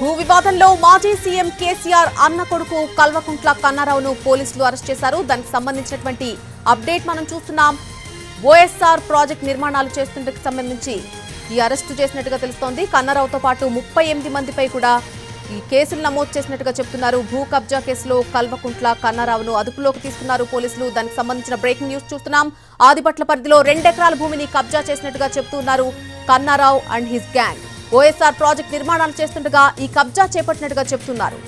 భూ వివాదంలో మాజీ సీఎం కేసీఆర్ అన్న కొడుకు కల్వకుంట్ల కన్నారావును పోలీసులు అరెస్ట్ చేశారు. దానికి సంబంధించినటువంటి అప్డేట్ మనం చూస్తున్నాం. ఓఎస్ఆర్ ప్రాజెక్ట్ నిర్మాణాలు చేస్తున్నట్టుకు సంబంధించి ఈ అరెస్టు చేసినట్టుగా తెలుస్తోంది. కన్నారావుతో పాటు 38 మందిపై కూడా ఈ కేసులు నమోదు చేసినట్టుగా చెప్తున్నారు. భూ కబ్జా కేసులో కల్వకుంట్ల కన్నారావును అదుపులోకి తీసుకున్నారు పోలీసులు. దానికి సంబంధించిన బ్రేకింగ్ న్యూస్ చూస్తున్నాం. ఆదిపట్ల పరిధిలో 2 ఎకరాల భూమిని కబ్జా చేసినట్టుగా చెప్తున్నారు Kannarao and his gang. OSR project నిర్మాణాలు చేస్తుండగా ఈ కబ్జా చేపట్టినట్టుగా చెప్తున్నారు.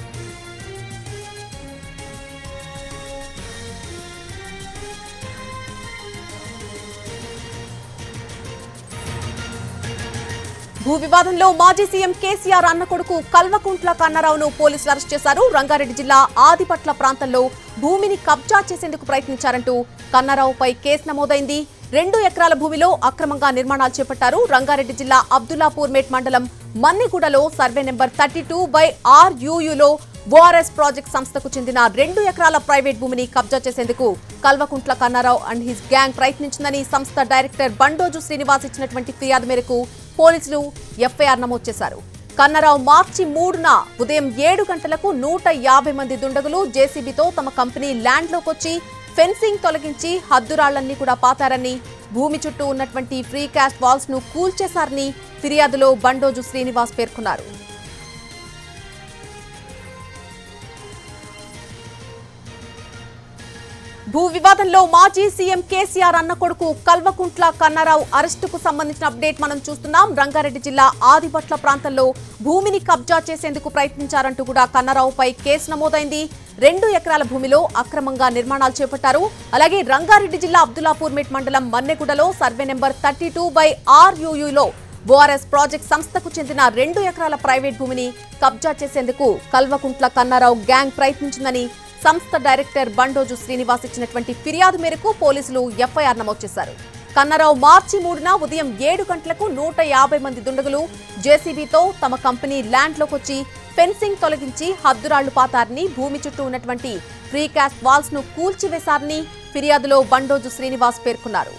భూ వివాదంలో మాజీ సీఎం కేసీఆర్ అన్న కొడుకు కల్వకుంట్ల కన్నారావును పోలీసులు అరెస్ట్ చేశారు. రంగారెడ్డి జిల్లా ఆదిపట్ల ప్రాంతంలో భూమిని కబ్జా చేసేందుకు ప్రయత్నించారంటూ కన్నారావుపై కేసు నమోదైంది. 2 ఎకరాల భూమిలో అక్రమంగా నిర్మాణాలు చేపట్టారు. రంగారెడ్డి జిల్లా అబ్దుల్లాపూర్మేట్ మండలం మన్నిగూడలో సర్వే నెంబర్ 32/RUUలో ఓఆర్ఎస్ ప్రాజెక్ట్ సంస్థకు చెందిన 2 ఎకరాల ప్రైవేట్ భూమిని కబ్జా చేసేందుకు Kalvakuntla Kannarao and his gang ప్రయత్నించిందని సంస్థ డైరెక్టర్ బండోజు శ్రీనివాస్ ఇచ్చినటువంటి ఫిర్యాదు మేరకు పోలీసులు ఎఫ్ఐఆర్ నమోదు చేశారు. కన్నారావు మార్చి 3న ఉదయం 7 గంటలకు 150 మంది దుండగులు జేసీబీతో తమ కంపెనీ ల్యాండ్లోకొచ్చి ఫెన్సింగ్ తొలగించి హద్దురాళ్లన్నీ కూడా పాతారని, భూమి చుట్టూ ఉన్నటువంటి ఫ్రీ కాస్ట్ వాల్స్ ను కూల్చేశారని ఫిర్యాదులో బండోజు శ్రీనివాస్ పేర్కొన్నారు. భూ వివాదంలో మాజీ సీఎం కేసీఆర్ అన్న కొడుకు కల్వకుంట్ల కన్నారావు అరెస్టుకు సంబంధించిన అప్డేట్ మనం చూస్తున్నాం. రంగారెడ్డి జిల్లా ఆదిపట్ల ప్రాంతంలో భూమిని కబ్జా చేసేందుకు ప్రయత్నించారంటూ కూడా కన్నారావుపై కేసు నమోదైంది. 2 ఎకరాల భూమిలో అక్రమంగా నిర్మాణాలు చేపట్టారు. అలాగే రంగారెడ్డి జిల్లా అబ్దుల్లాపూర్మేట్ మండలం మన్నెగూడలో సర్వే నెంబర్ 32/RUUలో ఓఆర్ఎస్ ప్రాజెక్ట్ సంస్థకు చెందిన 2 ఎకరాల ప్రైవేట్ భూమిని కబ్జా చేసేందుకు కల్వకుంట్ల కన్నారావు గ్యాంగ్ ప్రయత్నించిందని సంస్థ డైరెక్టర్ బండోజు శ్రీనివాస్ ఇచ్చినటువంటి ఫిర్యాదు మేరకు పోలీసులు ఎఫ్ఐఆర్ నమోదు చేశారు. కన్నారావు మార్చి 3న ఉదయం 7 గంటలకు 150 మంది దుండగులు జేసీబీతో తమ కంపెనీ ల్యాండ్లోకొచ్చి ఫెన్సింగ్ తొలగించి హద్దురాళ్లు పాతారని, భూమి చుట్టూ ఉన్నటువంటి ఫ్రీ కాస్ట్ వాల్స్ ను కూల్చివేశారని ఫిర్యాదులో బండోజు శ్రీనివాస్ పేర్కొన్నారు.